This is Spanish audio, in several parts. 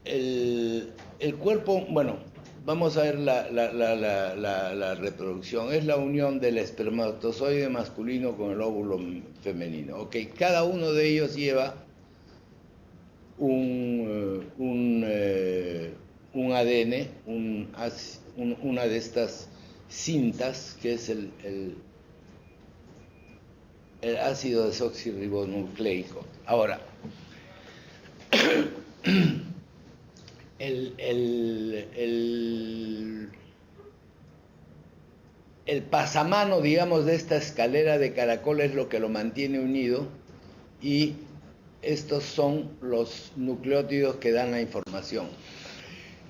el cuerpo, bueno, vamos a ver la reproducción. Es la unión del espermatozoide masculino con el óvulo femenino. Ok, cada uno de ellos lleva un ADN, una de estas cintas, que es el ácido desoxirribonucleico. Ahora, el pasamano, digamos, de esta escalera de caracol es lo que lo mantiene unido, y estos son los nucleótidos que dan la información.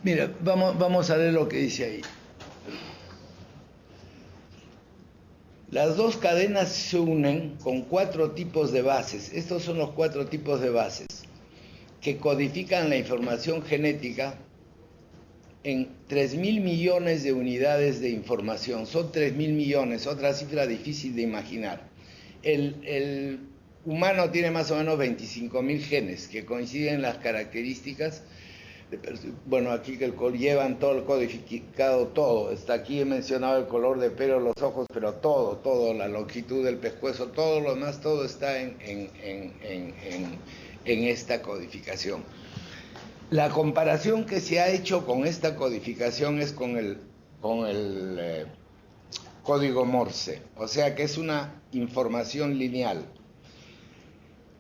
Mira, vamos a ver lo que dice ahí. Las dos cadenas se unen con 4 tipos de bases. Estos son los 4 tipos de bases que codifican la información genética en 3.000 millones de unidades de información. Son 3.000 millones, otra cifra difícil de imaginar. El humano tiene más o menos 25.000 genes que coinciden en las características. Bueno, aquí que llevan todo el codificado, todo. Está aquí, he mencionado el color de pelo, los ojos, pero todo, la longitud del pescuezo, todo lo demás, todo está en esta codificación. La comparación que se ha hecho con esta codificación es con el código Morse, o sea que es una información lineal.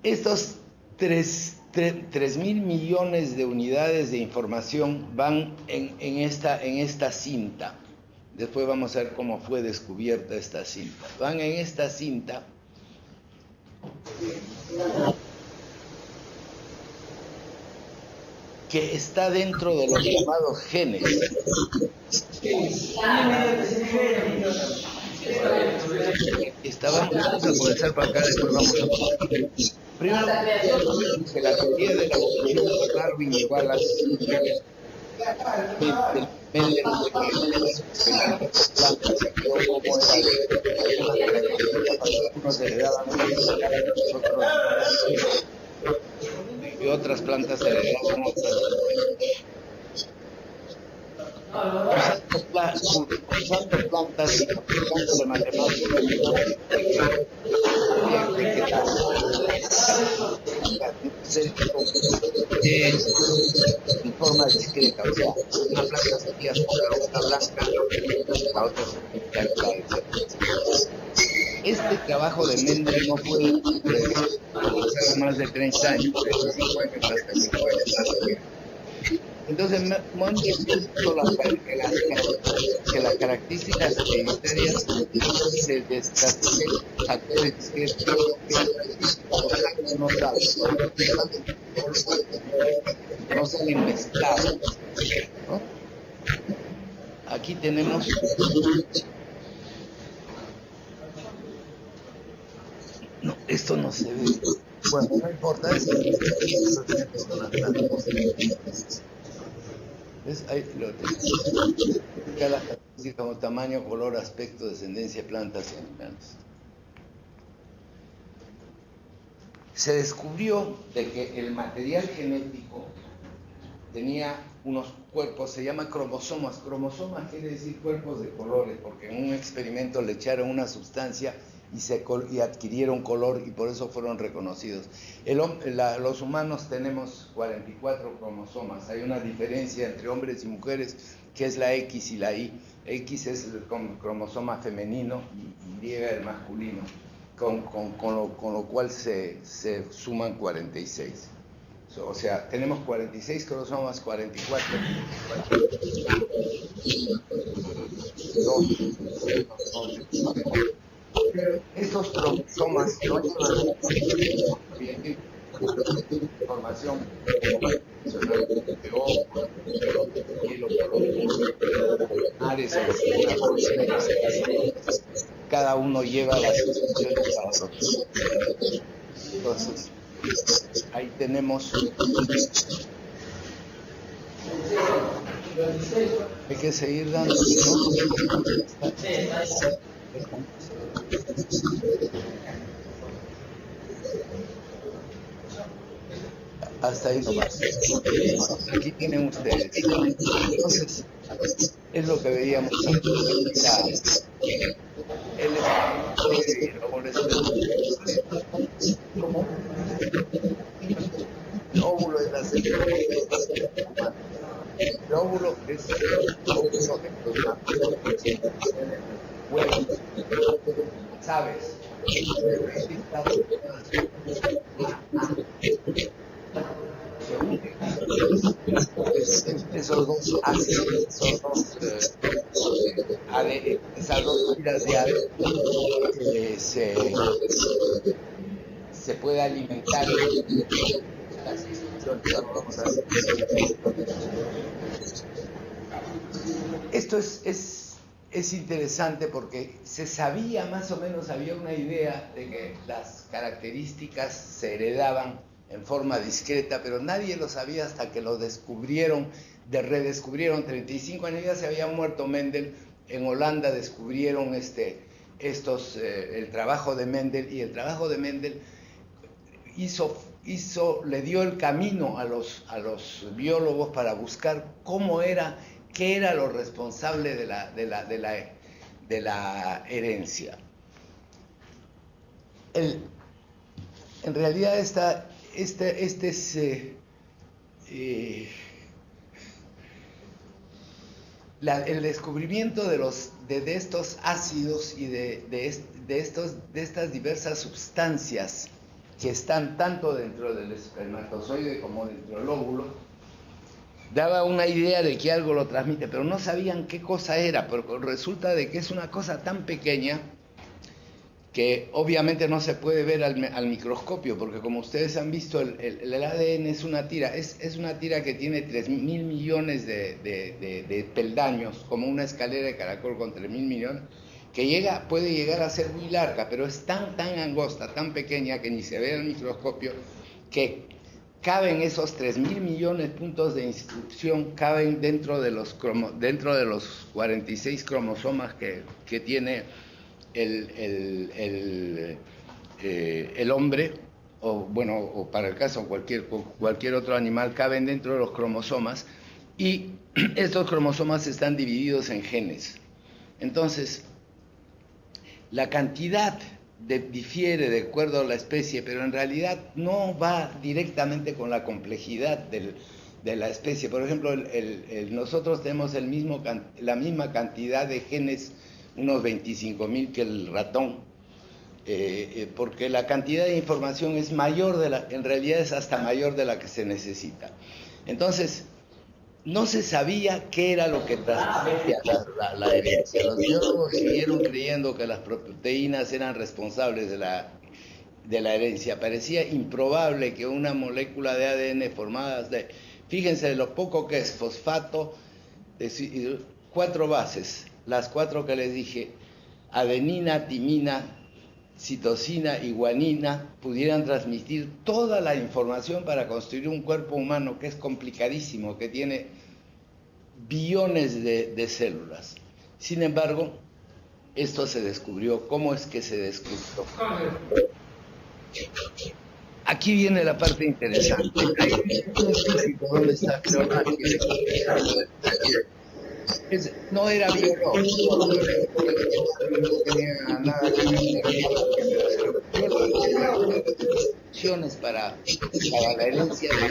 Estos 3.000 millones de unidades de información van en esta cinta. Después vamos a ver cómo fue descubierta esta cinta. Van en esta cinta que está dentro de los llamados genes. Vamos a comenzar por acá, después vamos a... Primero, que la teoría de la evolución de Darwin llegó a las y otras plantas heredaban otras. Usando plantas y aplicando de matemáticas en forma discreta, o sea, una planta sería la otra blanca, la otra sería. Este trabajo de Mendel no fue realizado más de 30 años, entonces Mendel puso que las características hereditarias se descasquen factores que no se han investigado, ¿no? Aquí tenemos esto no se ve. Bueno, no importa, ¿ves? Ahí lo tengo. Acá las características como tamaño, color, aspecto, descendencia, plantas y animales. Se descubrió de que el material genético tenía unos cuerpos, se llama cromosomas. Cromosomas quiere decir cuerpos de colores, porque en un experimento le echaron una sustancia y adquirieron color, y por eso fueron reconocidos. Los humanos tenemos 44 cromosomas. Hay una diferencia entre hombres y mujeres, que es la X y la Y. X es el cromosoma femenino y Y el masculino, con lo cual se suman 46. O sea, tenemos 46 cromosomas, 44. Estos cromosomas no llevan información cada uno lleva las instrucciones a otros. Entonces, ahí tenemos. Hay que seguir dando, ¿no? Hasta ahí nomás. Aquí tienen ustedes. Entonces, es lo que veíamos. El óvulo es la célula. El óvulo es uno de los huevos. ¿Sabes? Esos dos ácidos, esas dos tiras de ADN se puede alimentar. Esto es interesante porque se sabía más o menos, había una idea de que las características se heredaban en forma discreta, pero nadie lo sabía hasta que lo redescubrieron. 35 años ya se había muerto Mendel. En Holanda descubrieron el trabajo de Mendel, y el trabajo de Mendel le dio el camino a los biólogos para buscar qué era lo responsable de la herencia. En realidad el descubrimiento de estos ácidos y de estas diversas sustancias que están tanto dentro del espermatozoide como dentro del óvulo, daba una idea de que algo lo transmite, pero no sabían qué cosa era, pero resulta de que es una cosa tan pequeña que obviamente no se puede ver al microscopio, porque como ustedes han visto, el ADN es una tira, es una tira que tiene 3.000 millones de peldaños, como una escalera de caracol con 3.000 millones, que puede llegar a ser muy larga, pero es tan angosta, tan pequeña, que ni se ve al microscopio, que caben esos 3.000 millones de puntos de instrucción, caben dentro de los 46 cromosomas que tiene el hombre, o para el caso cualquier otro animal, caben dentro de los cromosomas, y estos cromosomas están divididos en genes. Entonces, la cantidad difiere de acuerdo a la especie, pero en realidad no va directamente con la complejidad de la especie. Por ejemplo, nosotros tenemos la misma cantidad de genes, unos 25.000 que el ratón, porque la cantidad de información es mayor en realidad es hasta mayor de la que se necesita. Entonces, no se sabía qué era lo que transmitía la herencia. Los biólogos siguieron creyendo que las proteínas eran responsables de la herencia. Parecía improbable que una molécula de ADN formada fíjense lo poco que es fosfato, 4 bases, las 4 que les dije, adenina, timina, citosina y guanina, pudieran transmitir toda la información para construir un cuerpo humano que es complicadísimo, que tiene billones de células. Sin embargo, esto se descubrió. ¿Cómo es que se descubrió? Aquí viene la parte interesante. ¿Dónde está? No era biólogo, no tenía nada que ver para la herencia de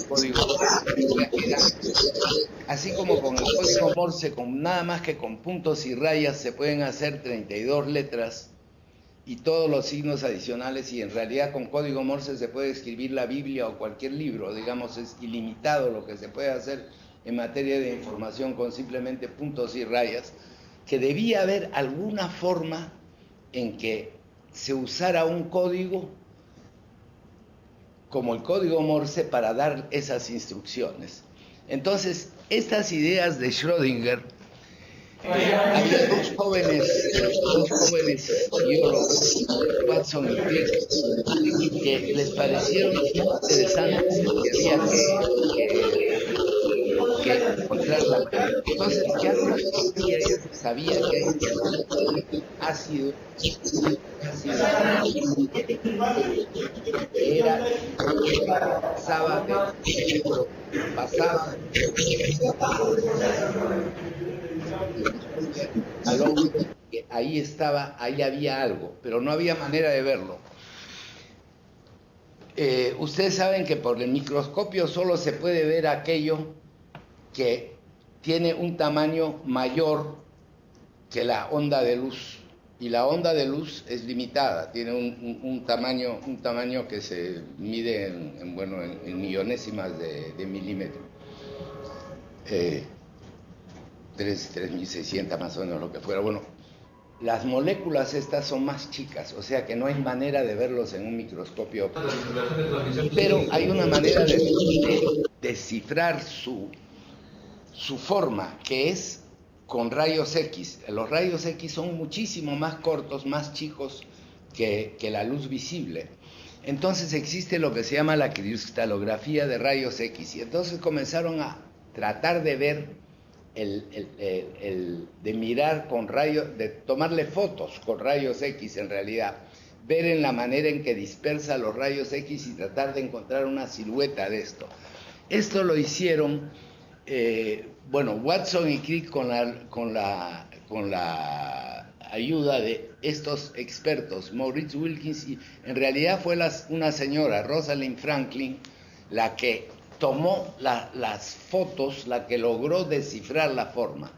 código. Así como con el código Morse, nada más que con puntos y rayas se pueden hacer 32 letras y todos los signos adicionales, y en realidad con código Morse se puede escribir la Biblia o cualquier libro, digamos, es ilimitado lo que se puede hacer en materia de información con simplemente puntos y rayas, que debía haber alguna forma en que se usara un código como el código Morse para dar esas instrucciones. Entonces, estas ideas de Schrödinger, había dos jóvenes biólogos, Watson y Crick, que les parecieron interesantes, que había que encontrarla. Entonces ya se sabía que hay ácido era pasaba ahí estaba, ahí había algo, pero no había manera de verlo. Ustedes saben que por el microscopio solo se puede ver aquello que tiene un tamaño mayor que la onda de luz, y la onda de luz es limitada, tiene un tamaño que se mide en millonésimas de milímetro, 3.600 más o menos, lo que fuera. Bueno, las moléculas estas son más chicas, o sea que no hay manera de verlos en un microscopio, pero hay una manera de descifrar su forma, que es con rayos X. Los rayos X son muchísimo más cortos, más chicos que la luz visible. Entonces existe lo que se llama la cristalografía de rayos X, y entonces comenzaron a tratar de ver, de mirar con rayos, de tomarle fotos con rayos X en realidad, ver en la manera en que dispersa los rayos X y tratar de encontrar una silueta de esto. Esto lo hicieron Watson y Crick con la ayuda de estos expertos, Maurice Wilkins, y en realidad fue una señora, Rosalind Franklin, la que tomó las fotos, la que logró descifrar la forma.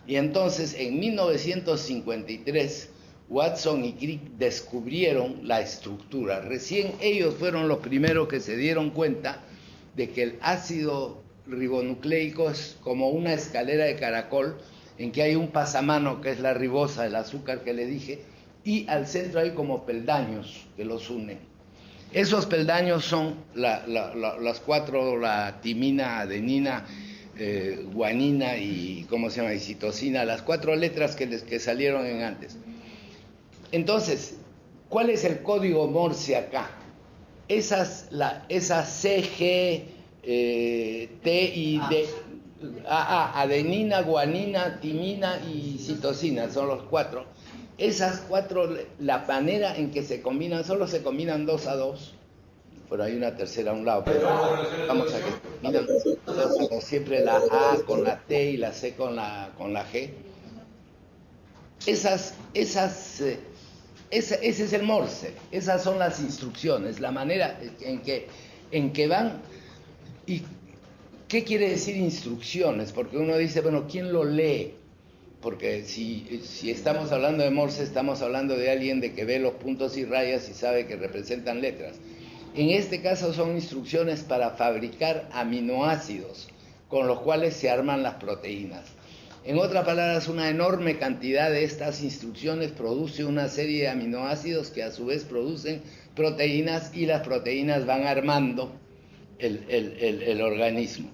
Y entonces en 1953 Watson y Crick descubrieron la estructura. Recién ellos fueron los primeros que se dieron cuenta de que el ácido ribonucleico es como una escalera de caracol en que hay un pasamano, que es la ribosa, el azúcar que le dije, y al centro hay como peldaños que los unen. Esos peldaños son las cuatro, la timina, adenina, guanina y, ¿cómo se llama?, y citosina, las cuatro letras que salieron en antes. Entonces, ¿cuál es el código Morse acá? Esas C, G, T y D, adenina, guanina, timina y citosina, son los cuatro. Esas cuatro, la manera en que se combinan, solo se combinan 2 a 2, pero hay una tercera a un lado, pero vamos a que se combinan 2 a 2, siempre la A con la T y la C con la G. Ese es el Morse, esas son las instrucciones, la manera en que van. ¿Y qué quiere decir instrucciones? Porque uno dice, bueno, ¿quién lo lee? Porque si estamos hablando de Morse, estamos hablando de alguien de que ve los puntos y rayas y sabe que representan letras. En este caso son instrucciones para fabricar aminoácidos, con los cuales se arman las proteínas. En otras palabras, una enorme cantidad de estas instrucciones produce una serie de aminoácidos que a su vez producen proteínas, y las proteínas van armando el organismo.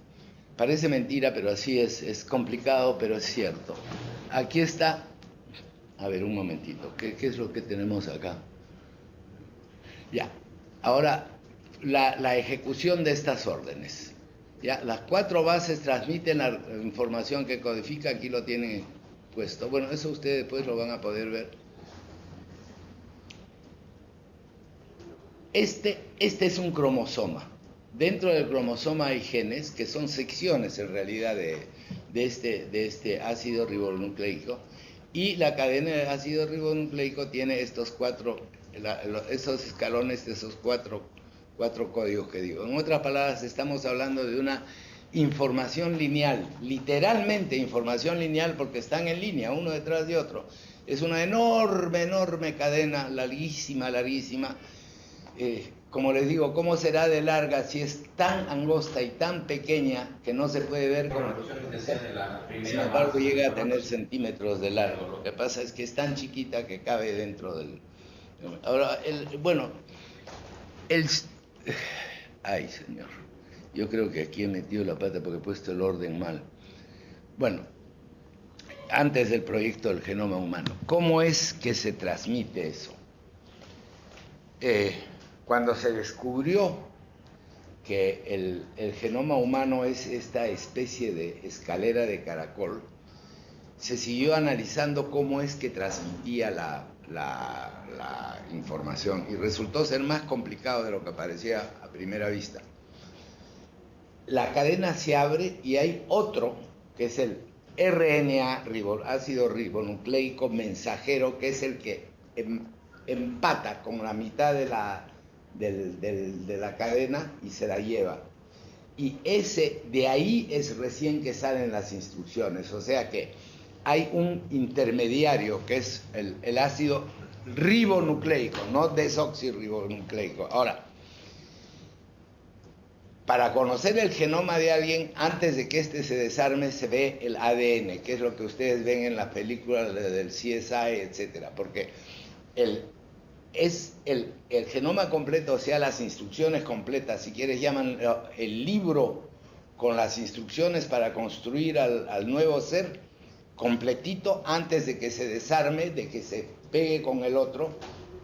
Parece mentira, pero así es complicado, pero es cierto. Aquí está, a ver un momentito, ¿qué es lo que tenemos acá? Ya, ahora la ejecución de estas órdenes. Ya, las 4 bases transmiten la información que codifica, aquí lo tienen puesto. Bueno, eso ustedes después lo van a poder ver. Este es un cromosoma. Dentro del cromosoma hay genes, que son secciones en realidad de este ácido ribonucleico, y la cadena de ácido ribonucleico tiene estos esos escalones de esos cuatro códigos que digo. En otras palabras, estamos hablando de una información lineal, literalmente información lineal, porque están en línea, uno detrás de otro. Es una enorme cadena, larguísima. Como les digo, ¿cómo será de larga si es tan angosta y tan pequeña que no se puede ver? Sin embargo, llega a tener centímetros de largo. Lo que pasa es que es tan chiquita que cabe dentro del... Ahora, ay, señor, yo creo que aquí he metido la pata porque he puesto el orden mal. Bueno, antes del proyecto del genoma humano, ¿cómo es que se transmite eso? Cuando se descubrió que el genoma humano es esta especie de escalera de caracol, se siguió analizando cómo es que transmitía la información, y resultó ser más complicado de lo que parecía a primera vista. La cadena se abre y hay otro, que es el RNA, ácido ribonucleico mensajero, que es el que empata con la mitad de la cadena y se la lleva. Y de ahí es recién que salen las instrucciones, o sea que hay un intermediario que es el ácido ribonucleico, no desoxirribonucleico. Ahora, para conocer el genoma de alguien, antes de que éste se desarme, se ve el ADN, que es lo que ustedes ven en las películas del CSI, etcétera, porque el genoma completo, o sea, las instrucciones completas, si quieres llaman el libro con las instrucciones para construir al nuevo ser, completito, antes de que se desarme, de que se pegue con el otro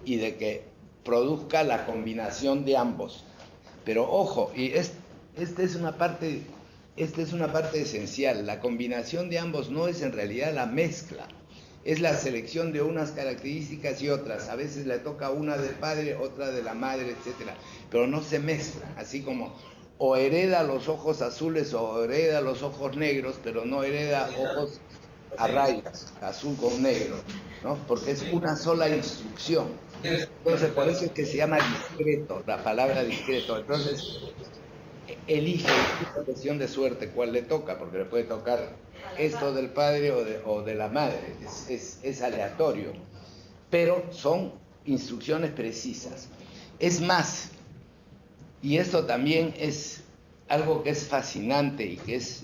y de que produzca la combinación de ambos. Pero ojo, y esta es una parte esencial. La combinación de ambos no es en realidad la mezcla, es la selección de unas características y otras. A veces le toca una del padre, otra de la madre, etcétera, pero no se mezclan, así como o hereda los ojos azules o hereda los ojos negros, pero no hereda ojos a rayas, azul con negro, ¿no? Porque es una sola instrucción. Entonces, por eso es que se llama discreto, la palabra discreto. Entonces, elige, es una cuestión de suerte cuál le toca, porque le puede tocar esto del padre o de la madre, es aleatorio, pero son instrucciones precisas. Es más, y esto también es algo que es fascinante y que es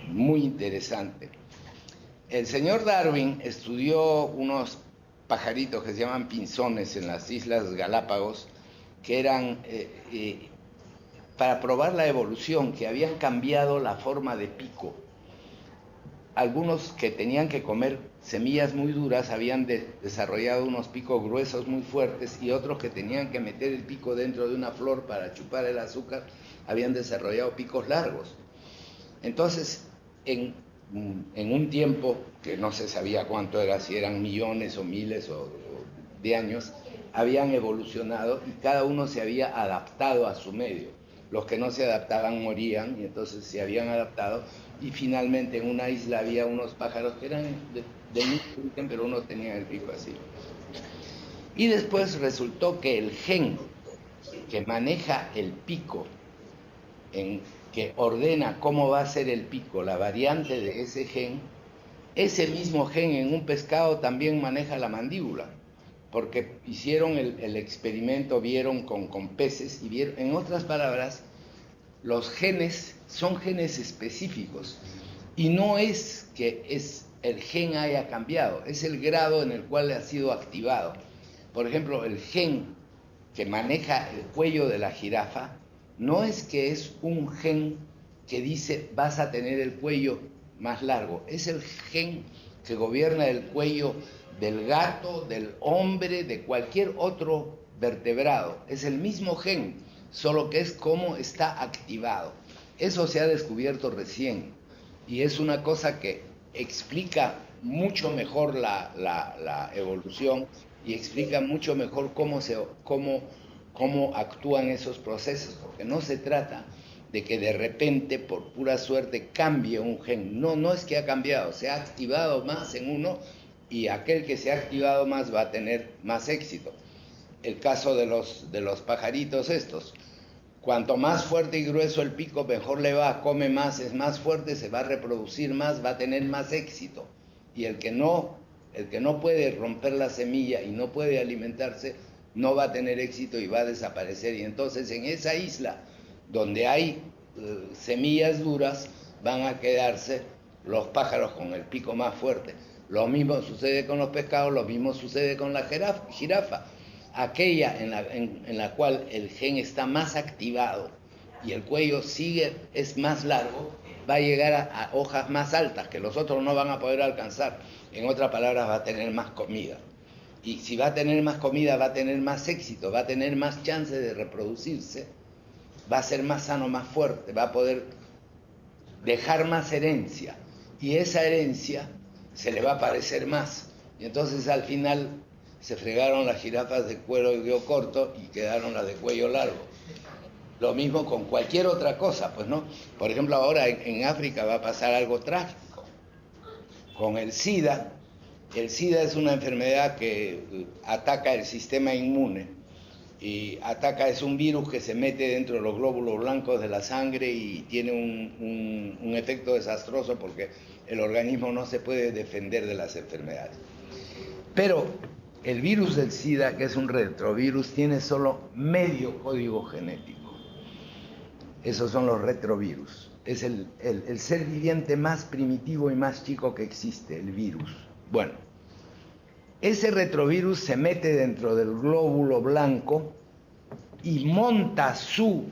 muy interesante. El señor Darwin estudió unos pajaritos que se llaman pinzones en las Islas Galápagos, que eran para probar la evolución, que habían cambiado la forma de pico. Algunos que tenían que comer semillas muy duras habían desarrollado unos picos gruesos muy fuertes, y otros que tenían que meter el pico dentro de una flor para chupar el azúcar habían desarrollado picos largos. Entonces, en un tiempo que no se sabía cuánto era, si eran millones o miles de años, habían evolucionado y cada uno se había adaptado a su medio. Los que no se adaptaban morían, y entonces se habían adaptado, y finalmente en una isla había unos pájaros que eran de muy origen, pero uno tenía el pico así. Y después resultó que el gen que maneja el pico, que ordena cómo va a ser el pico, la variante de ese gen, ese mismo gen en un pescado también maneja la mandíbula, porque hicieron el experimento, vieron con peces, y vieron, en otras palabras, los genes son genes específicos, y no es que el gen haya cambiado, es el grado en el cual ha sido activado. Por ejemplo, el gen que maneja el cuello de la jirafa, no es que es un gen que dice vas a tener el cuello más largo, es el gen que gobierna el cuello del gato, del hombre, de cualquier otro vertebrado. Es el mismo gen, solo que es cómo está activado. Eso se ha descubierto recién, y es una cosa que explica mucho mejor la evolución, y explica mucho mejor cómo actúan esos procesos, porque no se trata de que de repente, por pura suerte, cambie un gen. No es que ha cambiado, se ha activado más en uno, y aquel que se ha activado más va a tener más éxito. El caso de los pajaritos estos, cuanto más fuerte y grueso el pico, mejor le va, come más, es más fuerte, se va a reproducir más, va a tener más éxito. Y el que no puede romper la semilla y no puede alimentarse, no va a tener éxito y va a desaparecer. Y entonces en esa isla donde hay semillas duras, van a quedarse los pájaros con el pico más fuerte. Lo mismo sucede con los pescados, lo mismo sucede con la jirafa. Aquella en la cual el gen está más activado y el cuello es más largo, va a llegar a hojas más altas que los otros no van a poder alcanzar. En otras palabras, va a tener más comida. Y si va a tener más comida, va a tener más éxito, va a tener más chance de reproducirse, va a ser más sano, más fuerte, va a poder dejar más herencia. Y esa herencia se le va a parecer más, Y entonces al final se fregaron las jirafas de cuello corto y quedaron las de cuello largo. Lo mismo con cualquier otra cosa, pues no. Por ejemplo, ahora en África va a pasar algo trágico. Con el SIDA. El SIDA es una enfermedad que ataca el sistema inmune. Y es un virus que se mete dentro de los glóbulos blancos de la sangre y tiene un efecto desastroso porque el organismo no se puede defender de las enfermedades. Pero el virus del SIDA, que es un retrovirus, tiene solo medio código genético. Esos son los retrovirus. Es el ser viviente más primitivo y más chico que existe, el virus. Bueno, ese retrovirus se mete dentro del glóbulo blanco y monta su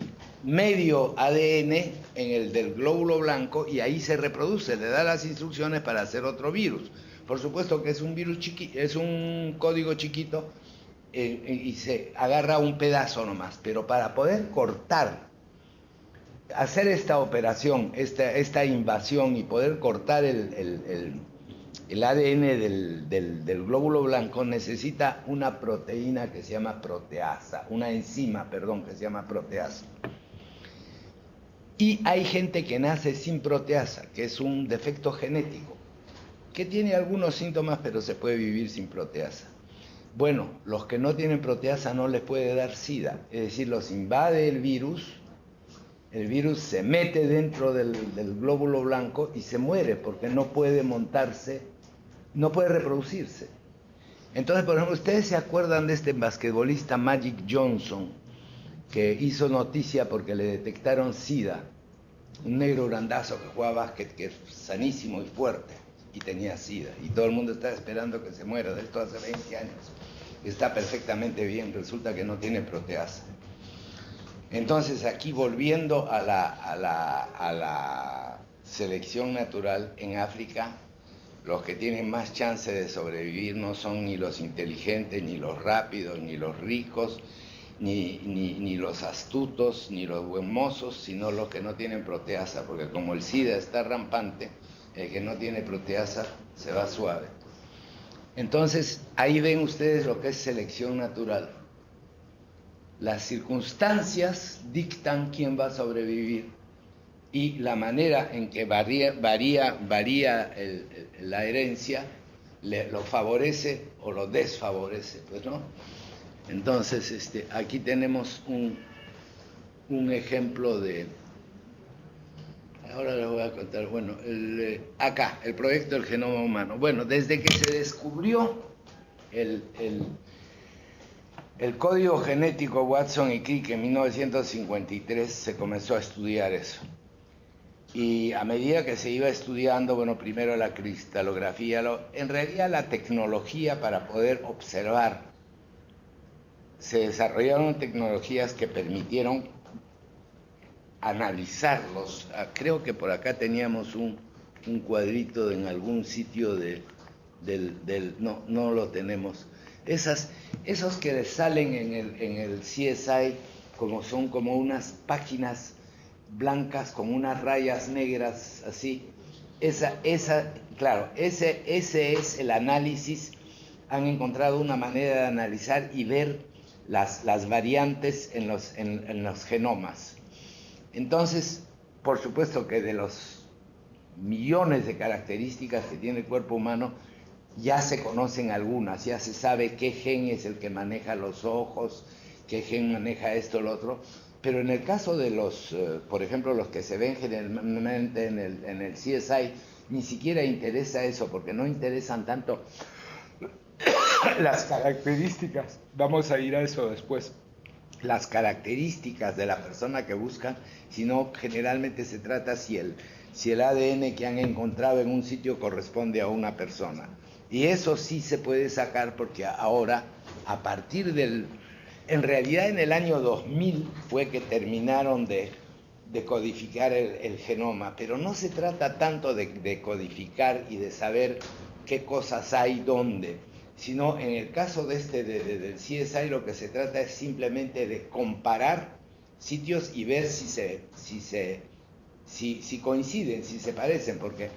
medio ADN en el del glóbulo blanco y ahí se reproduce, le da las instrucciones para hacer otro virus. Por supuesto que es un virus es un código chiquito y se agarra un pedazo nomás, pero para poder cortar, hacer esta operación, esta invasión y poder cortar el ADN del glóbulo blanco necesita una proteína que se llama proteasa, una enzima, perdón, que se llama proteasa. Y hay gente que nace sin proteasa, que es un defecto genético, que tiene algunos síntomas, pero se puede vivir sin proteasa. Bueno, los que no tienen proteasa no les puede dar SIDA, es decir, los invade el virus se mete dentro del glóbulo blanco y se muere porque no puede montarse, no puede reproducirse. Entonces, por ejemplo, ¿ustedes se acuerdan de este basquetbolista Magic Johnson que hizo noticia porque le detectaron SIDA? Un negro grandazo que jugaba básquet, que es sanísimo y fuerte, y tenía SIDA. Y todo el mundo está esperando que se muera, de esto hace 20 años. Está perfectamente bien, resulta que no tiene proteasa. Entonces, aquí volviendo a la selección natural, en África, los que tienen más chance de sobrevivir no son ni los inteligentes, ni los rápidos, ni los ricos, ni los astutos, ni los buen mozos, sino los que no tienen proteasa, porque como el SIDA está rampante, el que no tiene proteasa se va suave. Entonces, ahí ven ustedes lo que es selección natural. Las circunstancias dictan quién va a sobrevivir y la manera en que varía la herencia lo favorece o lo desfavorece, pues, ¿no? Entonces, aquí tenemos un ejemplo de... Ahora les voy a contar, bueno, acá, el proyecto del genoma humano. Bueno, desde que se descubrió el código genético Watson y Crick en 1953 se comenzó a estudiar eso. Y a medida que se iba estudiando, bueno, primero la cristalografía, en realidad la tecnología para poder observar, se desarrollaron tecnologías que permitieron analizarlos. Creo que por acá teníamos un cuadrito en algún sitio no lo tenemos. Esos que salen en el CSI son como unas páginas blancas con unas rayas negras así. Claro, ese es el análisis. Han encontrado una manera de analizar y ver las variantes en los genomas. Entonces, por supuesto que de los millones de características que tiene el cuerpo humano, ya se conocen algunas, ya se sabe qué gen es el que maneja los ojos, qué gen maneja esto o lo otro, pero en el caso de por ejemplo, los que se ven generalmente en el CSI, ni siquiera interesa eso, porque no interesan tanto las características, vamos a ir a eso después, las características de la persona que buscan, sino generalmente se trata si el ADN que han encontrado en un sitio corresponde a una persona. Y eso sí se puede sacar porque ahora, a partir en realidad en el año 2000 fue que terminaron de codificar el genoma, pero no se trata tanto de codificar y de saber qué cosas hay dónde, sino en el caso del CSI lo que se trata es simplemente de comparar sitios y ver si coinciden, si se parecen, porque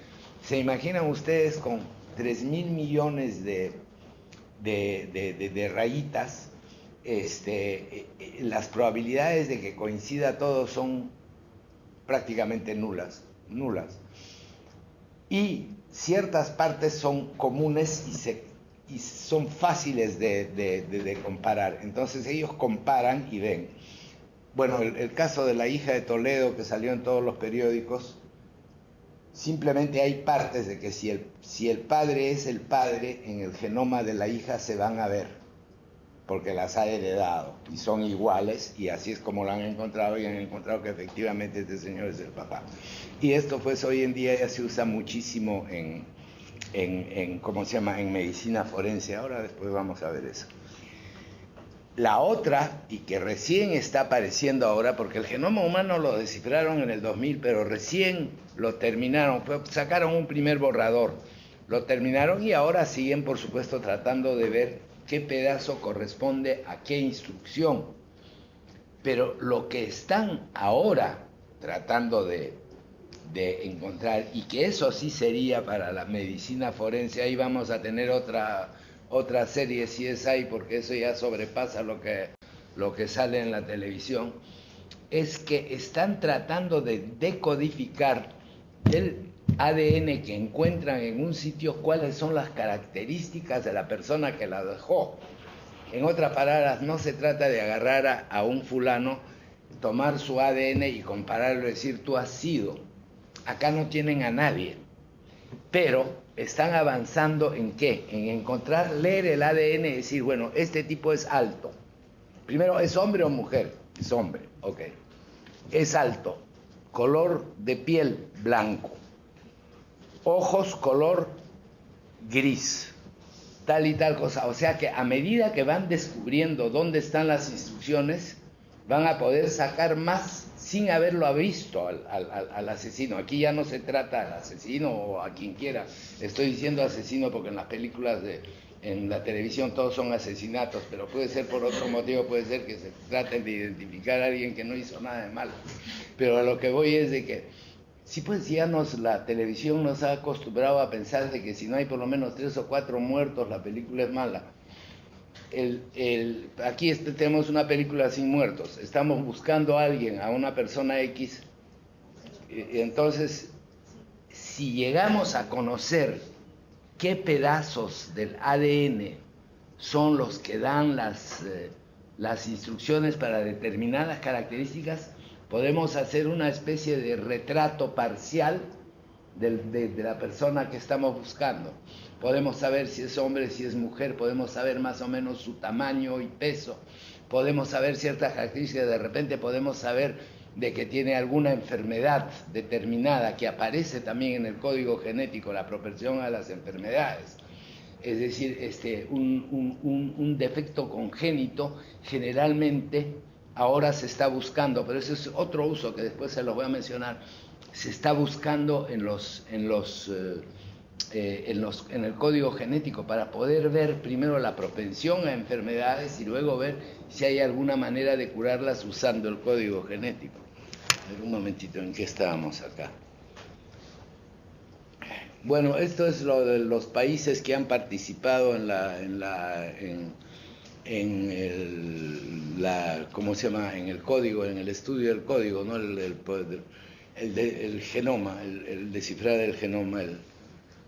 se imaginan ustedes con 3.000 millones de de rayitas, las probabilidades de que coincida todo son prácticamente nulas. Y ciertas partes son comunes y son fáciles de comparar. Entonces ellos comparan y ven. Bueno, el caso de la hija de Toledo, que salió en todos los periódicos, simplemente hay partes de que si el padre es el padre, en el genoma de la hija se van a ver, porque las ha heredado y son iguales, y así es como lo han encontrado, y han encontrado que efectivamente este señor es el papá. Y esto pues hoy en día ya se usa muchísimo ¿cómo se llama?, en medicina forense. Ahora después vamos a ver eso. La otra, y que recién está apareciendo ahora, porque el genoma humano lo descifraron en el 2000, pero recién lo terminaron, sacaron un primer borrador, lo terminaron y ahora siguen, por supuesto, tratando de ver qué pedazo corresponde a qué instrucción. Pero lo que están ahora tratando de encontrar, y que eso sí sería para la medicina forense, ahí vamos a tener otra serie CSI, porque eso ya sobrepasa lo que sale en la televisión, es que están tratando de decodificar el ADN que encuentran en un sitio, cuáles son las características de la persona que la dejó. En otras palabras, no se trata de agarrar a un fulano, tomar su ADN y compararlo y decir, tú has sido. Acá no tienen a nadie, pero están avanzando ¿en qué? En encontrar, leer el ADN y decir, bueno, este tipo es alto. Primero, ¿es hombre o mujer? Es hombre, ok. Es alto, color de piel blanco, ojos color gris, tal y tal cosa. O sea que a medida que van descubriendo dónde están las instrucciones, van a poder sacar más sin haberlo visto al asesino. Aquí ya no se trata al asesino o a quien quiera. Estoy diciendo asesino porque en las películas en la televisión todos son asesinatos, pero puede ser por otro motivo, puede ser que se trate de identificar a alguien que no hizo nada de malo. Pero a lo que voy es de que sí, pues ya la televisión nos ha acostumbrado a pensar de que si no hay por lo menos 3 o 4 muertos, la película es mala. Aquí tenemos una película sin muertos, estamos buscando a alguien, a una persona X, y entonces si llegamos a conocer qué pedazos del ADN son los que dan las instrucciones para determinadas características, podemos hacer una especie de retrato parcial de la persona que estamos buscando. Podemos saber si es hombre, si es mujer, podemos saber más o menos su tamaño y peso, podemos saber ciertas características, de repente podemos saber de que tiene alguna enfermedad determinada que aparece también en el código genético, la propensión a las enfermedades. Es decir, un defecto congénito generalmente ahora se está buscando, pero ese es otro uso que después se los voy a mencionar, se está buscando en el código genético para poder ver primero la propensión a enfermedades y luego ver si hay alguna manera de curarlas usando el código genético. A ver, un momentito, ¿en qué estábamos acá? Bueno, esto es lo de los países que han participado ¿cómo se llama? En el código, en el estudio del código, ¿no? El genoma, el descifrar el genoma.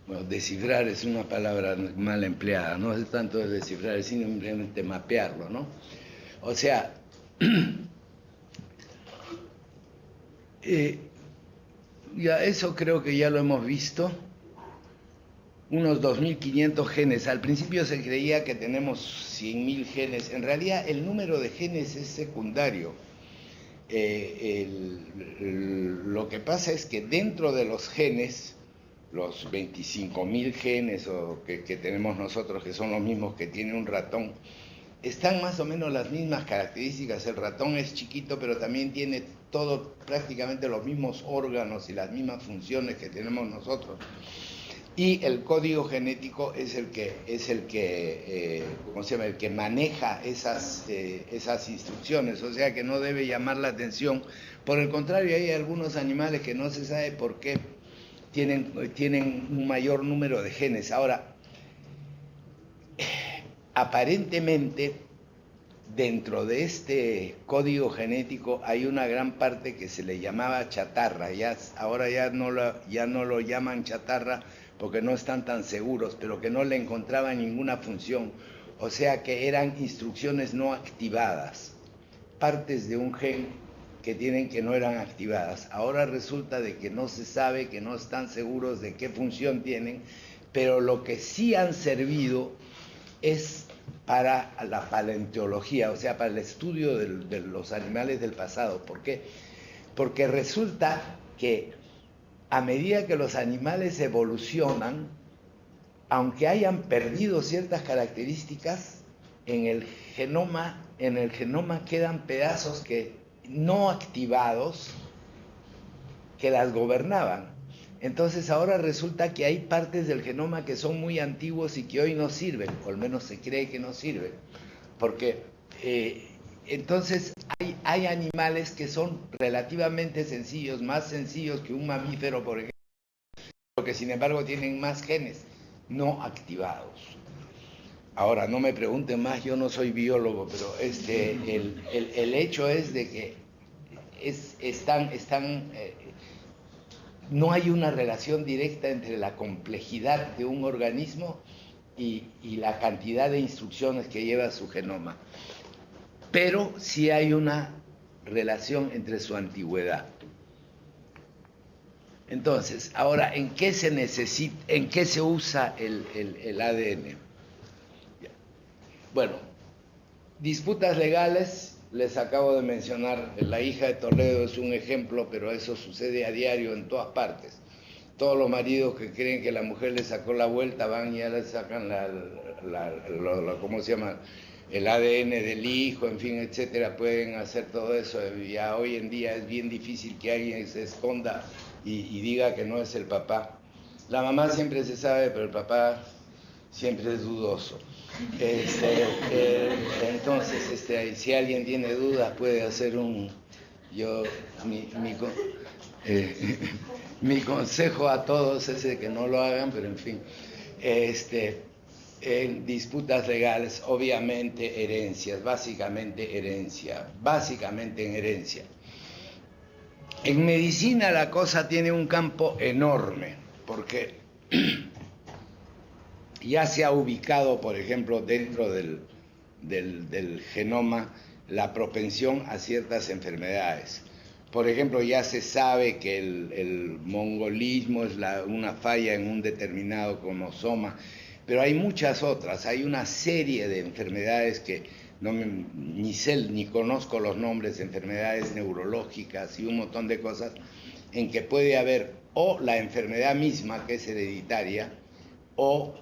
Bueno, descifrar es una palabra mal empleada, no es tanto de descifrar, es simplemente mapearlo, ¿no? O sea, ya eso creo que ya lo hemos visto. Unos 2.500 genes. Al principio se creía que tenemos 100.000 genes. En realidad el número de genes es secundario. Lo que pasa es que dentro de los genes, los 25.000 genes que tenemos nosotros, que son los mismos que tiene un ratón, están más o menos las mismas características. El ratón es chiquito, pero también tiene prácticamente los mismos órganos y las mismas funciones que tenemos nosotros. Y el código genético es el que ¿cómo se llama? El que maneja esas instrucciones, o sea que no debe llamar la atención. Por el contrario, hay algunos animales que no se sabe por qué tienen un mayor número de genes. Ahora, aparentemente dentro de este código genético hay una gran parte que se le llamaba chatarra. Ahora ya no lo llaman chatarra porque no están tan seguros, pero que no le encontraban ninguna función. O sea que eran instrucciones no activadas, partes de un gen que no eran activadas. Ahora resulta de que no se sabe, que no están seguros de qué función tienen, pero lo que sí han servido es para la paleontología, o sea, para el estudio de los animales del pasado. ¿Por qué? Porque resulta que a medida que los animales evolucionan, aunque hayan perdido ciertas características, en el genoma quedan pedazos que no activados que las gobernaban. Entonces ahora resulta que hay partes del genoma que son muy antiguos y que hoy no sirven, o al menos se cree que no sirven, porque entonces hay animales que son relativamente sencillos, más sencillos que un mamífero, por ejemplo, que sin embargo tienen más genes no activados. Ahora, no me pregunten más, yo no soy biólogo, pero el hecho es de que no hay una relación directa entre la complejidad de un organismo y la cantidad de instrucciones que lleva su genoma. Pero sí hay una relación entre su antigüedad. Entonces, ahora, ¿en qué se usa el ADN? Bueno, disputas legales, les acabo de mencionar, la hija de Toledo es un ejemplo, pero eso sucede a diario en todas partes. Todos los maridos que creen que la mujer le sacó la vuelta van y ya le sacan ¿cómo se llama? El ADN del hijo, en fin, etcétera, pueden hacer todo eso. Ya hoy en día es bien difícil que alguien se esconda y diga que no es el papá. La mamá siempre se sabe, pero el papá siempre es dudoso. Entonces, si alguien tiene dudas puede hacer mi consejo a todos es de que no lo hagan, pero en fin, en disputas legales, obviamente herencias, básicamente en herencia. En medicina la cosa tiene un campo enorme, porque ya se ha ubicado, por ejemplo, dentro del genoma la propensión a ciertas enfermedades. Por ejemplo, ya se sabe que el mongolismo es una falla en un determinado cromosoma, pero hay muchas otras. Hay una serie de enfermedades que ni conozco los nombres, enfermedades neurológicas y un montón de cosas, en que puede haber o la enfermedad misma, que es hereditaria, o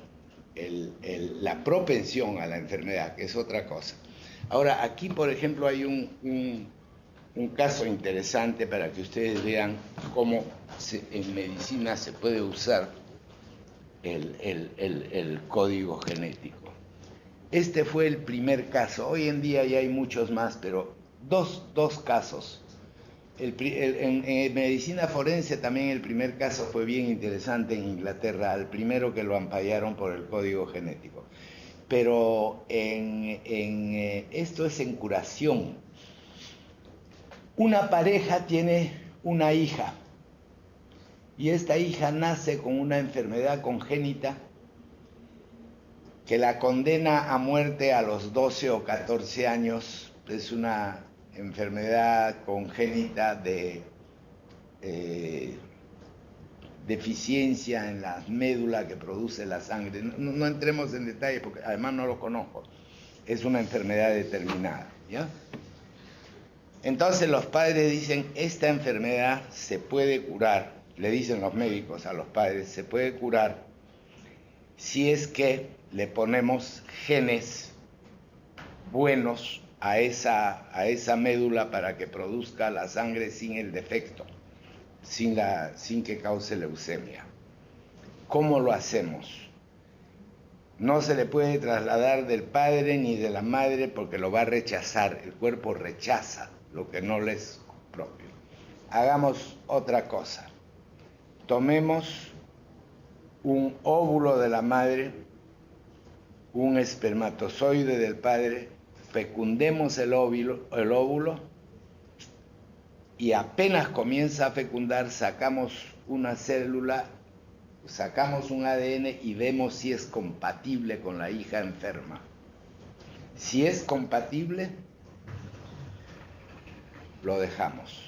la propensión a la enfermedad, que es otra cosa. Ahora, aquí, por ejemplo, hay un caso interesante para que ustedes vean cómo en medicina se puede usar el código genético. Este fue el primer caso. Hoy en día ya hay muchos más, pero dos casos. En medicina forense también el primer caso fue bien interesante en Inglaterra, el primero que lo ampallaron por el código genético. Pero esto es en curación. Una pareja tiene una hija y esta hija nace con una enfermedad congénita que la condena a muerte a los 12 o 14 años. Es una enfermedad congénita de deficiencia en la médula que produce la sangre. No entremos en detalle porque además no lo conozco. Es una enfermedad determinada, ¿ya? Entonces los padres dicen, esta enfermedad se puede curar, le dicen los médicos a los padres, se puede curar si es que le ponemos genes buenos a esa médula para que produzca la sangre sin el defecto, sin que cause leucemia. ¿Cómo lo hacemos? No se le puede trasladar del padre ni de la madre porque lo va a rechazar, el cuerpo rechaza lo que no le es propio. Hagamos otra cosa. Tomemos un óvulo de la madre un espermatozoide del padre, fecundemos el óvulo y apenas comienza a fecundar, sacamos una célula, sacamos un ADN y vemos si es compatible con la hija enferma. Si es compatible, lo dejamos.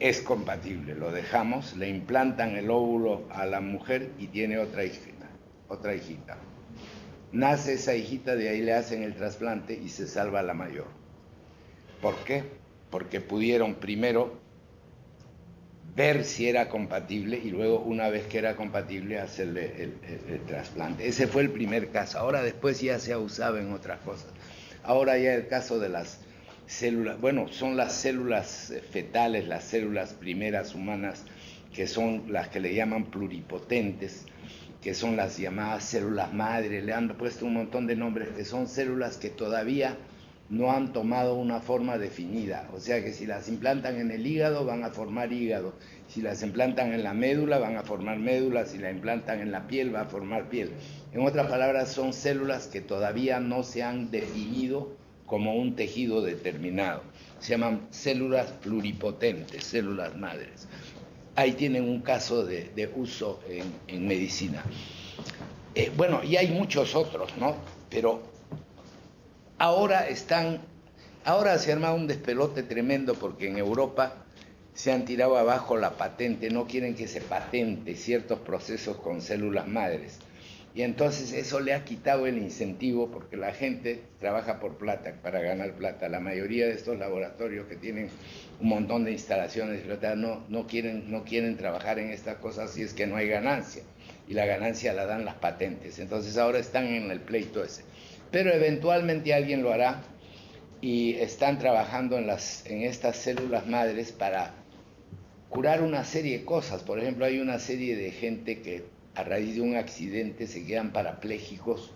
Es compatible, lo dejamos, le implantan el óvulo a la mujer y tiene otra hijita. Nace esa hijita, de ahí le hacen el trasplante y se salva la mayor. ¿Por qué? Porque pudieron primero ver si era compatible y luego, una vez que era compatible, hacerle el trasplante. Ese fue el primer caso. Ahora después ya se ha usado en otras cosas. Ahora ya el caso de las células, bueno, son las células fetales, las células primeras humanas, que son las que le llaman pluripotentes, que son las llamadas células madre. Le han puesto un montón de nombres, que son células que todavía no han tomado una forma definida. O sea que si las implantan en el hígado, van a formar hígado. Si las implantan en la médula, van a formar médula. Si la implantan en la piel, va a formar piel. En otras palabras, son células que todavía no se han definido como un tejido determinado. Se llaman células pluripotentes, células madres. Ahí tienen un caso de uso en medicina. Bueno, y hay muchos otros, ¿no? Pero ahora se ha armado un despelote tremendo porque en Europa se han tirado abajo la patente, no quieren que se patente ciertos procesos con células madres. Y entonces eso le ha quitado el incentivo porque la gente trabaja por plata, para ganar plata. La mayoría de estos laboratorios que tienen un montón de instalaciones no quieren trabajar en estas cosas si es que no hay ganancia. Y la ganancia la dan las patentes. Entonces ahora están en el pleito ese. Pero eventualmente alguien lo hará y están trabajando en estas células madres para curar una serie de cosas. Por ejemplo, hay una serie de gente que a raíz de un accidente se quedan parapléjicos.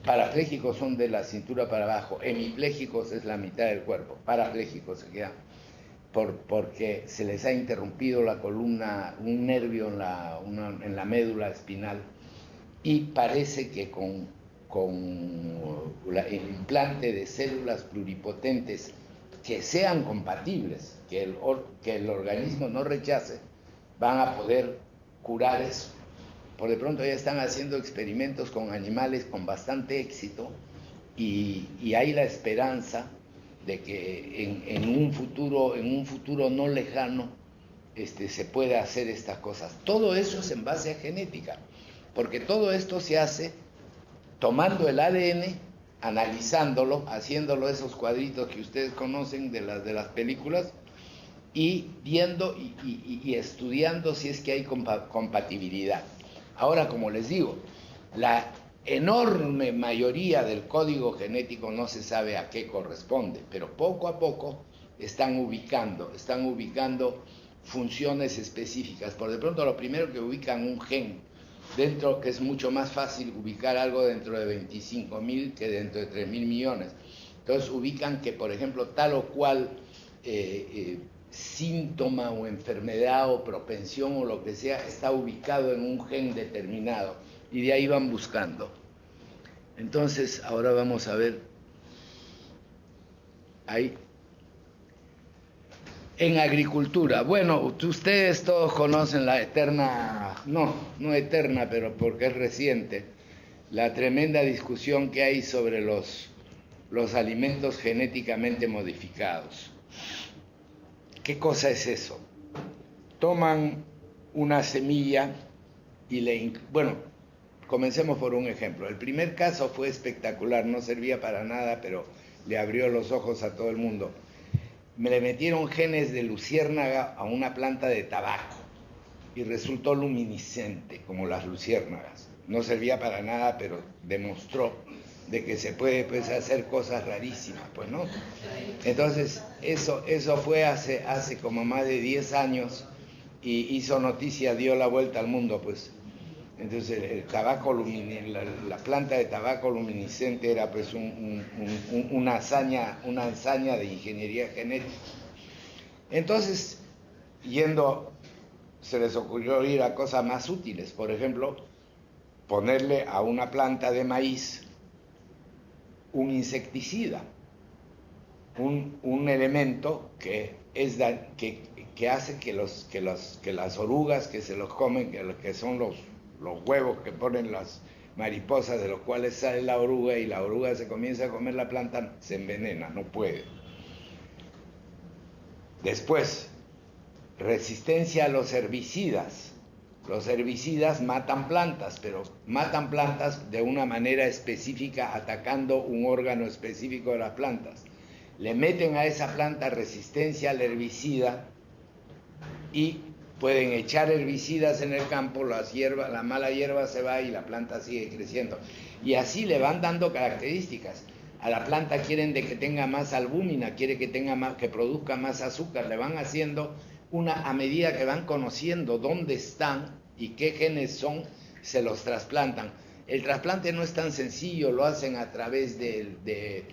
Parapléjicos son de la cintura para abajo, hemipléjicos es la mitad del cuerpo, parapléjicos se quedan porque se les ha interrumpido la columna, un nervio en la médula espinal, y parece que con el implante de células pluripotentes que sean compatibles, que el organismo no rechace, van a poder curar eso. Por de pronto ya están haciendo experimentos con animales con bastante éxito y hay la esperanza de que en un futuro no lejano se pueda hacer estas cosas. Todo eso es en base a genética, porque todo esto se hace tomando el ADN, analizándolo, haciéndolo esos cuadritos que ustedes conocen de las películas, y viendo y estudiando si es que hay compatibilidad. Ahora, como les digo, la enorme mayoría del código genético no se sabe a qué corresponde, pero poco a poco están ubicando funciones específicas. Por de pronto, lo primero que ubican un gen dentro, que es mucho más fácil ubicar algo dentro de 25.000 que dentro de 3.000 millones. Entonces ubican que, por ejemplo, tal o cual síntoma o enfermedad o propensión o lo que sea está ubicado en un gen determinado y de ahí van buscando. Entonces ahora vamos a ver ahí en agricultura. Bueno, ustedes todos conocen la eterna, no eterna, pero porque es reciente, la tremenda discusión que hay sobre los alimentos genéticamente modificados. ¿Qué cosa es eso? Toman una semilla y bueno, comencemos por un ejemplo. El primer caso fue espectacular, no servía para nada, pero le abrió los ojos a todo el mundo. Le metieron genes de luciérnaga a una planta de tabaco y resultó luminiscente, como las luciérnagas. No servía para nada, pero demostró de que se puede hacer cosas rarísimas, pues, ¿no? Entonces, eso fue hace como más de 10 años y hizo noticia, dio la vuelta al mundo, pues. Entonces, el tabaco la planta de tabaco luminiscente era, pues, una hazaña de ingeniería genética. Entonces, se les ocurrió ir a cosas más útiles. Por ejemplo, ponerle a una planta de maíz un insecticida, un elemento que hace que las orugas que se los comen, que son los huevos que ponen las mariposas, de los cuales sale la oruga, y la oruga se comienza a comer la planta, se envenena, no puede. Después, resistencia a los herbicidas. Los herbicidas matan plantas, pero matan plantas de una manera específica, atacando un órgano específico de las plantas. Le meten a esa planta resistencia al herbicida y pueden echar herbicidas en el campo, la mala hierba se va y la planta sigue creciendo. Y así le van dando características. A la planta quieren de que tenga más albúmina, quiere que que produzca más azúcar, le van haciendo a medida que van conociendo dónde están y qué genes son, se los trasplantan. El trasplante no es tan sencillo, lo hacen a través de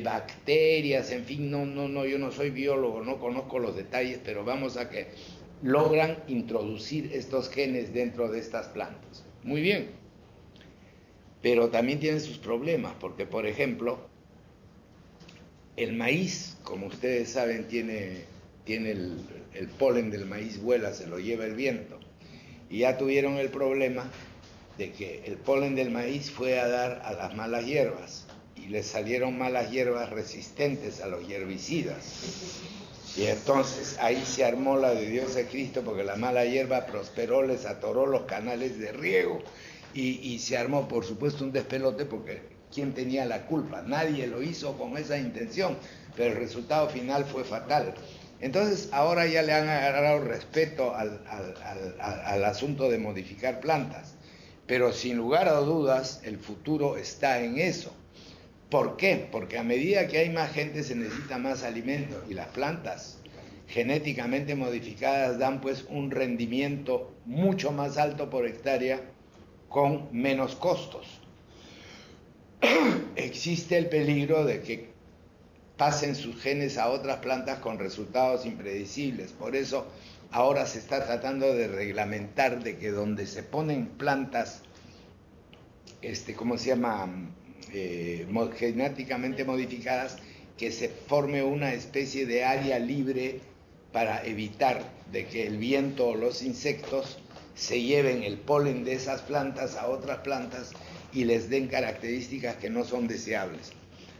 bacterias, en fin, yo no soy biólogo, no conozco los detalles, pero vamos a que logran introducir estos genes dentro de estas plantas. Muy bien, pero también tienen sus problemas, porque por ejemplo, el maíz, como ustedes saben, tiene el polen del maíz, vuela, se lo lleva el viento. Y ya tuvieron el problema de que el polen del maíz fue a dar a las malas hierbas, y les salieron malas hierbas resistentes a los herbicidas. Y entonces ahí se armó la de Dios de Cristo, porque la mala hierba prosperó, les atoró los canales de riego, y se armó, por supuesto, un despelote, porque ¿quién tenía la culpa? Nadie lo hizo con esa intención, pero el resultado final fue fatal. Entonces ahora ya le han agarrado respeto al asunto de modificar plantas, pero sin lugar a dudas el futuro está en eso. ¿Por qué? Porque a medida que hay más gente se necesita más alimento, y las plantas genéticamente modificadas dan pues un rendimiento mucho más alto por hectárea con menos costos. Existe el peligro de que pasen sus genes a otras plantas con resultados impredecibles. Por eso ahora se está tratando de reglamentar de que donde se ponen plantas, genéticamente modificadas, que se forme una especie de área libre para evitar de que el viento o los insectos se lleven el polen de esas plantas a otras plantas y les den características que no son deseables.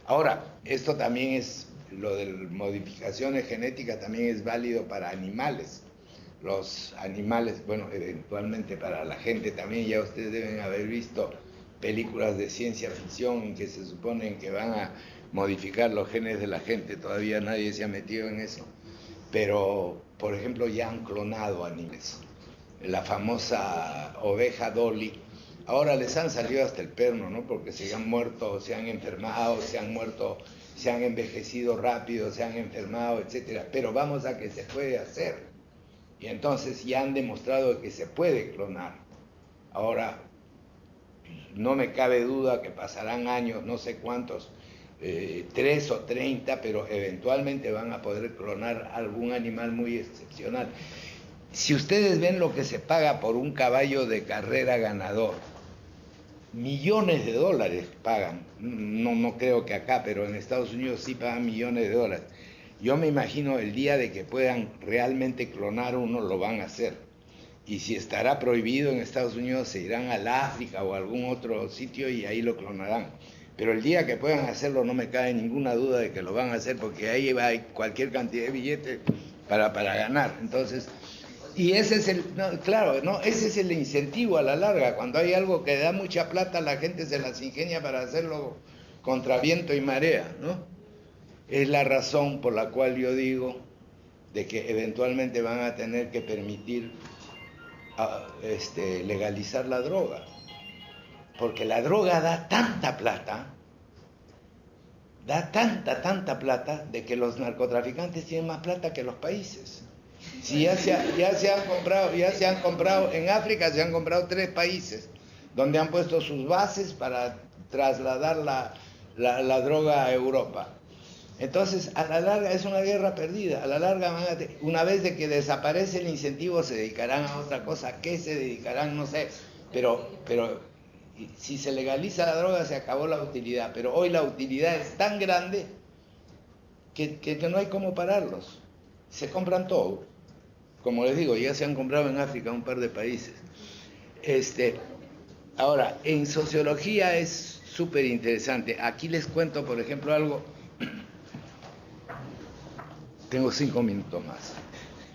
Ahora, esto también es, lo de modificaciones genéticas también es válido para animales. Los animales, bueno, eventualmente para la gente también, ya ustedes deben haber visto películas de ciencia ficción en que se suponen que van a modificar los genes de la gente. Todavía nadie se ha metido en eso. Pero, por ejemplo, ya han clonado animales. La famosa oveja Dolly. Ahora les han salido hasta el perno, ¿no? Porque se han muerto, se han enfermado, se han envejecido rápido, se han enfermado, etcétera. Pero vamos a que se puede hacer. Y entonces ya han demostrado que se puede clonar. Ahora, no me cabe duda que pasarán años, no sé cuántos, 3 o 30, pero eventualmente van a poder clonar algún animal muy excepcional. Si ustedes ven lo que se paga por un caballo de carrera ganador, millones de dólares pagan. No creo que acá, pero en Estados Unidos sí pagan millones de dólares. Yo me imagino el día de que puedan realmente clonar uno, lo van a hacer. Y si estará prohibido en Estados Unidos, se irán al África o a algún otro sitio y ahí lo clonarán. Pero el día que puedan hacerlo, no me cabe ninguna duda de que lo van a hacer, porque ahí hay cualquier cantidad de billetes para ganar. Entonces, y ese es ese es el incentivo a la larga. Cuando hay algo que da mucha plata, la gente se las ingenia para hacerlo contra viento y marea, ¿no? Es la razón por la cual yo digo de que eventualmente van a tener que permitir legalizar la droga, porque la droga da tanta plata, tanta plata, de que los narcotraficantes tienen más plata que los países. Si ya se han comprado en África, se han comprado 3 países donde han puesto sus bases para trasladar la droga a Europa. Entonces, a la larga es una guerra perdida. A la larga, una vez de que desaparece el incentivo, se dedicarán a otra cosa. ¿Qué se dedicarán? No sé. Pero si se legaliza la droga se acabó la utilidad, pero hoy la utilidad es tan grande que no hay cómo pararlos. Se compran todo. Como les digo, ya se han comprado en África un par de países. Ahora, en sociología es súper interesante. Aquí les cuento, por ejemplo, algo. Tengo 5 minutos más.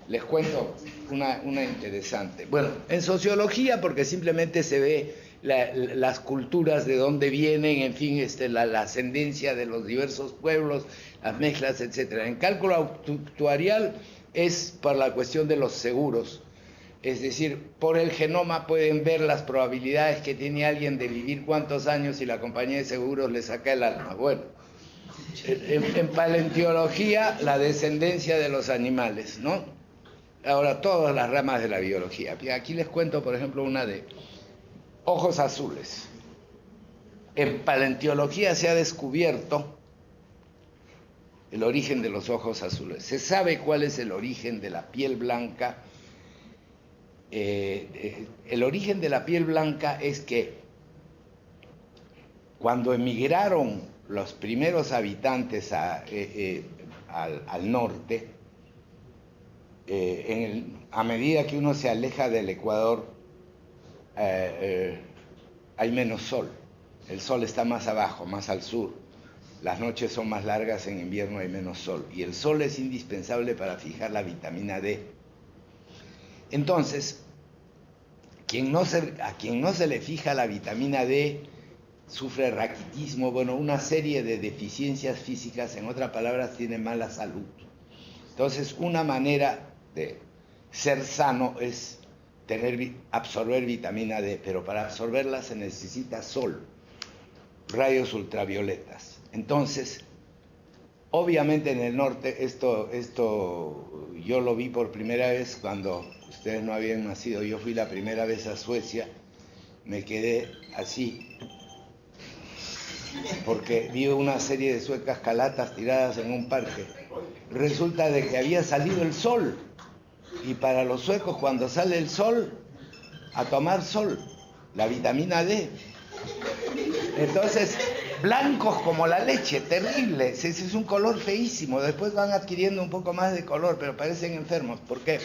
Les cuento una interesante. Bueno, en sociología, porque simplemente se ve las culturas de dónde vienen, en fin, la ascendencia de los diversos pueblos, las mezclas, etc. En cálculo actuarial es por la cuestión de los seguros. Es decir, por el genoma pueden ver las probabilidades que tiene alguien de vivir cuántos años y la compañía de seguros le saca el alma. Bueno, en paleontología, la descendencia de los animales, ¿no? Ahora, todas las ramas de la biología. Aquí les cuento, por ejemplo, una de ojos azules. En paleontología se ha descubierto el origen de los ojos azules. Se sabe cuál es el origen de la piel blanca. El origen de la piel blanca es que cuando emigraron los primeros habitantes al norte, a medida que uno se aleja del Ecuador, hay menos sol. El sol está más abajo, más al sur. Las noches son más largas, en invierno hay menos sol. Y el sol es indispensable para fijar la vitamina D. Entonces, a quien no se le fija la vitamina D, sufre raquitismo, bueno, una serie de deficiencias físicas, en otras palabras, tiene mala salud. Entonces, una manera de ser sano es absorber vitamina D, pero para absorberla se necesita sol, rayos ultravioletas. Entonces, obviamente en el norte, esto yo lo vi por primera vez cuando ustedes no habían nacido. Yo fui la primera vez a Suecia, me quedé así, porque vi una serie de suecas calatas tiradas en un parque. Resulta de que había salido el sol, y para los suecos cuando sale el sol, a tomar sol, la vitamina D. Entonces, blancos como la leche, terrible, ese es un color feísimo. Después van adquiriendo un poco más de color, pero parecen enfermos. ¿Por qué?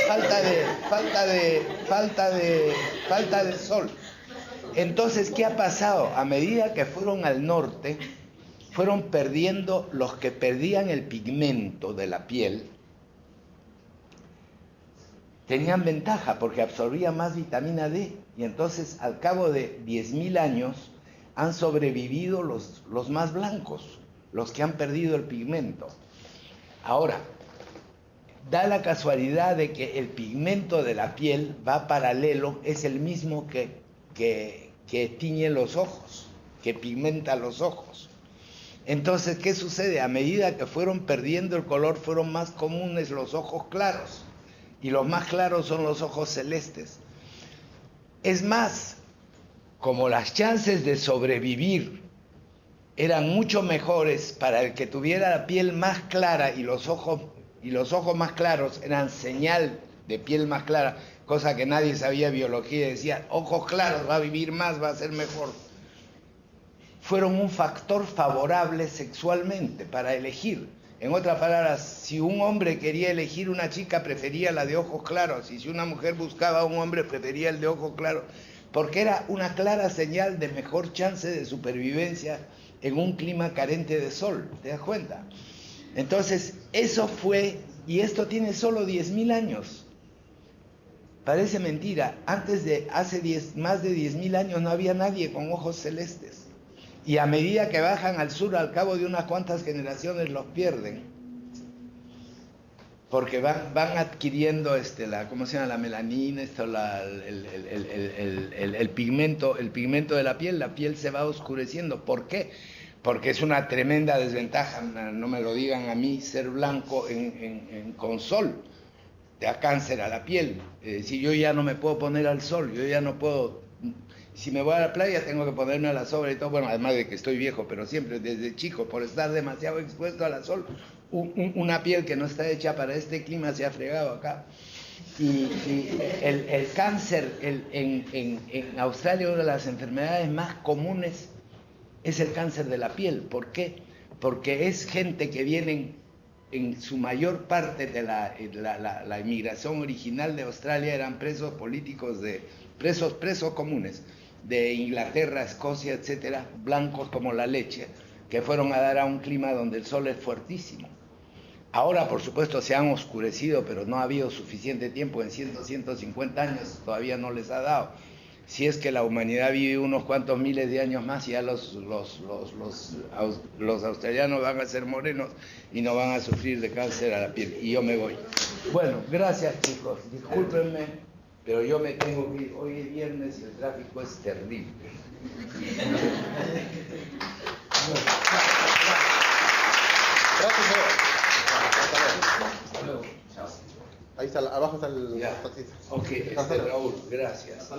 Falta de sol. Entonces, ¿qué ha pasado? A medida que fueron al norte, fueron perdiendo, los que perdían el pigmento de la piel, tenían ventaja porque absorbían más vitamina D, y entonces al cabo de 10.000 años han sobrevivido los más blancos, los que han perdido el pigmento. Ahora, da la casualidad de que el pigmento de la piel va paralelo, es el mismo que tiñe los ojos, que pigmenta los ojos. Entonces, ¿qué sucede? A medida que fueron perdiendo el color, fueron más comunes los ojos claros, y los más claros son los ojos celestes. Es más, como las chances de sobrevivir eran mucho mejores para el que tuviera la piel más clara, y los ojos más claros eran señal de piel más clara, cosa que nadie sabía biología, decía, ojos claros, va a vivir más, va a ser mejor. Fueron un factor favorable sexualmente para elegir. En otras palabras, si un hombre quería elegir una chica, prefería la de ojos claros, y si una mujer buscaba a un hombre, prefería el de ojos claros, porque era una clara señal de mejor chance de supervivencia en un clima carente de sol. ¿Te das cuenta? Entonces, eso fue, y esto tiene solo 10.000 años. Parece mentira, hace más de 10.000 años no había nadie con ojos celestes. Y a medida que bajan al sur, al cabo de unas cuantas generaciones los pierden. Porque van adquiriendo ¿cómo se llama? La melanina, el pigmento de la piel se va oscureciendo. ¿Por qué? Porque es una tremenda desventaja, no me lo digan a mí, ser blanco con sol. Te da cáncer a la piel. Si yo ya no me puedo poner al sol, yo ya no puedo. Si me voy a la playa tengo que ponerme a la sombra y todo, bueno, además de que estoy viejo, pero siempre desde chico, por estar demasiado expuesto a la sol, una piel que no está hecha para este clima se ha fregado acá. Y el cáncer en Australia, una de las enfermedades más comunes es el cáncer de la piel. ¿Por qué? Porque es gente que vienen, en su mayor parte de la inmigración original de Australia eran presos políticos, presos comunes de Inglaterra, Escocia, etcétera, blancos como la leche, que fueron a dar a un clima donde el sol es fuertísimo. Ahora, por supuesto, se han oscurecido, pero no ha habido suficiente tiempo, en 150 años todavía no les ha dado. Si es que la humanidad vive unos cuantos miles de años más, ya los australianos van a ser morenos y no van a sufrir de cáncer a la piel. Y yo me voy. Bueno, gracias chicos. Discúlpenme, pero yo me tengo que ir. Hoy es viernes y el tráfico es terrible. Gracias. Hasta luego. Ahí está, abajo está el taxista. Ok, Raúl, gracias.